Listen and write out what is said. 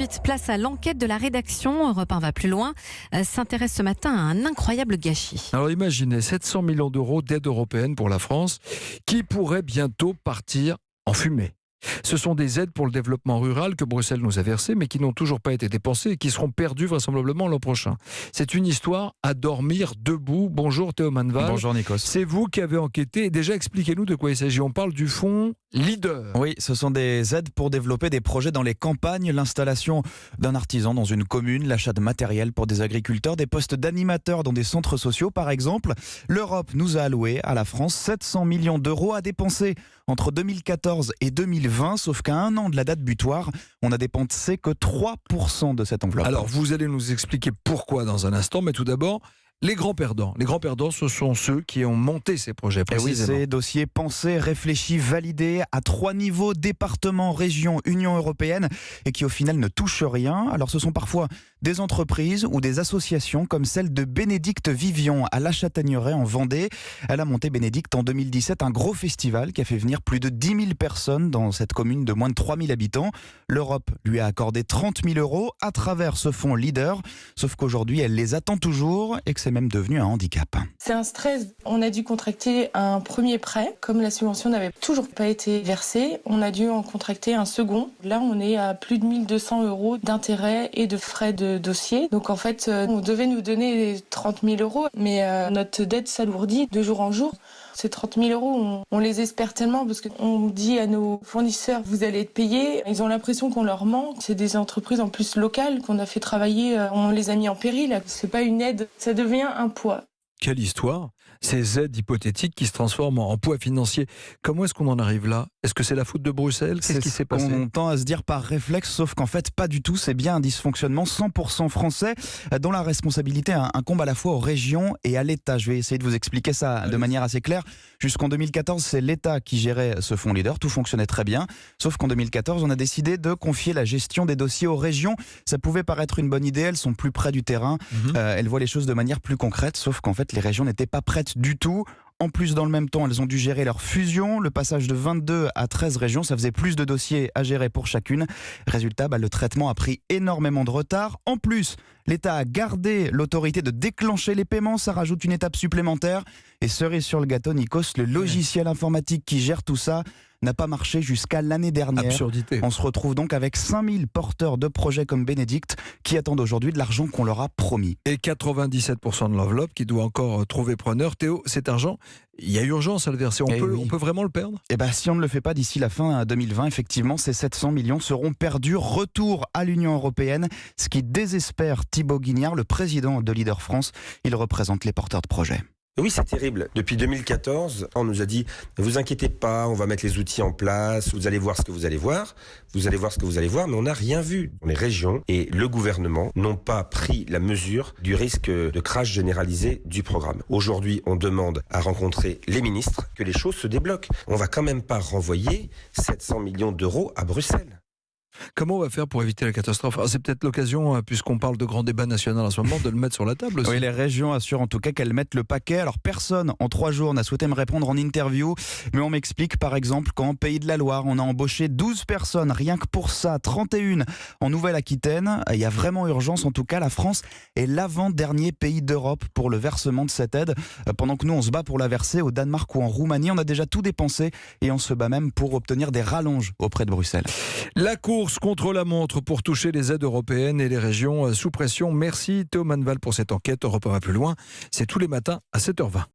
Ensuite, place à l'enquête de la rédaction. Europe 1 va plus loin. S'intéresse ce matin à un incroyable gâchis. Alors imaginez 700 millions d'euros d'aide européenne pour la France qui pourrait bientôt partir en fumée. Ce sont des aides pour le développement rural que Bruxelles nous a versées mais qui n'ont toujours pas été dépensées et qui seront perdues vraisemblablement l'an prochain. C'est une histoire à dormir debout. Bonjour Théo Manval. Bonjour Nikos. C'est vous qui avez enquêté et déjà expliquez-nous de quoi il s'agit. On parle du fonds Leader. Oui, ce sont des aides pour développer des projets dans les campagnes, l'installation d'un artisan dans une commune, l'achat de matériel pour des agriculteurs, des postes d'animateurs dans des centres sociaux par exemple. L'Europe nous a alloué à la France 700 millions d'euros à dépenser entre 2014 et 2020, sauf qu'à un an de la date butoir, on n'a dépensé que 3% de cette enveloppe. Alors vous allez nous expliquer pourquoi dans un instant, mais tout d'abord, les grands perdants. Les grands perdants, ce sont ceux qui ont monté ces projets Et oui, précisément. ces dossiers pensés, réfléchis, validés à 3 niveaux, département, région, Union européenne, et qui au final ne touchent rien. Alors ce sont parfois des entreprises ou des associations comme celle de Bénédicte Vivion à La Châtaigneraie en Vendée. Elle a monté, Bénédicte, en 2017 un gros festival qui a fait venir plus de 10 000 personnes dans cette commune de moins de 3 000 habitants. L'Europe lui a accordé 30 000 euros à travers ce fonds Leader, sauf qu'aujourd'hui elle les attend toujours et que c'est même devenu un handicap. C'est un stress. On a dû contracter un premier prêt. Comme la subvention n'avait toujours pas été versée, on a dû en contracter un second. Là, on est à plus de 1 200 euros d'intérêts et de frais de dossier. Donc en fait, on devait nous donner 30 000 euros, mais notre dette s'alourdit de jour en jour. Ces 30 000 euros, on les espère tellement parce qu'on dit à nos fournisseurs, vous allez être payés. Ils ont l'impression qu'on leur ment. C'est des entreprises en plus locales qu'on a fait travailler. On les a mis en péril. C'est pas une aide, ça devient un poids. Quelle histoire! Ces aides hypothétiques qui se transforment en poids financier. Comment est-ce qu'on en arrive là? Est-ce que c'est la faute de Bruxelles? Qu'est-ce qui s'est passé? On tend à se dire par réflexe, sauf qu'en fait pas du tout. C'est bien un dysfonctionnement 100% français dont la responsabilité incombe à la fois aux régions et à l'État. Je vais essayer de vous expliquer ça de manière assez claire. Jusqu'en 2014, c'est l'État qui gérait ce fonds Leader. Tout fonctionnait très bien. Sauf qu'en 2014, on a décidé de confier la gestion des dossiers aux régions. Ça pouvait paraître une bonne idée. Elles sont plus près du terrain. Elles voient les choses de manière plus concrète. Sauf qu'en fait, les régions n'étaient pas prêtes du tout. En plus, dans le même temps, elles ont dû gérer leur fusion. Le passage de 22 à 13 régions, ça faisait plus de dossiers à gérer pour chacune. Résultat, le traitement a pris énormément de retard. En plus, l'État a gardé l'autorité de déclencher les paiements. Ça rajoute une étape supplémentaire. Et cerise sur le gâteau, Nikos, le logiciel informatique qui gère tout ça n'a pas marché jusqu'à l'année dernière. Absurdité. On se retrouve donc avec 5000 porteurs de projets comme Bénédicte qui attendent aujourd'hui de l'argent qu'on leur a promis. Et 97% de l'enveloppe qui doit encore trouver preneur. Théo, cet argent, il y a urgence à le verser. On peut vraiment le perdre? Eh bien, si on ne le fait pas d'ici la fin 2020, effectivement, ces 700 millions seront perdus. Retour à l'Union européenne, ce qui désespère Thibaut Guignard, le président de Leader France. Il représente les porteurs de projets. Oui, c'est terrible. Depuis 2014, on nous a dit « Ne vous inquiétez pas, on va mettre les outils en place, vous allez voir ce que vous allez voir, vous allez voir ce que vous allez voir », mais on n'a rien vu. Les régions et le gouvernement n'ont pas pris la mesure du risque de crash généralisé du programme. Aujourd'hui, on demande à rencontrer les ministres, que les choses se débloquent. On va quand même pas renvoyer 700 millions d'euros à Bruxelles. Comment on va faire pour éviter la catastrophe? C'est peut-être l'occasion, puisqu'on parle de grand débat national en ce moment, de le mettre sur la table aussi. Oui, les régions assurent en tout cas qu'elles mettent le paquet. Alors personne en 3 jours n'a souhaité me répondre en interview, mais on m'explique par exemple qu'en Pays de la Loire, on a embauché 12 personnes, rien que pour ça, 31 en Nouvelle-Aquitaine. Il y a vraiment urgence, en tout cas la France est l'avant-dernier pays d'Europe pour le versement de cette aide. Pendant que nous on se bat pour la verser au Danemark ou en Roumanie, on a déjà tout dépensé et on se bat même pour obtenir des rallonges auprès de Bruxelles. La course contre la montre pour toucher les aides européennes et les régions sous pression. Merci Théo Manval pour cette enquête. Europe 1 va plus loin. C'est tous les matins à 7h20.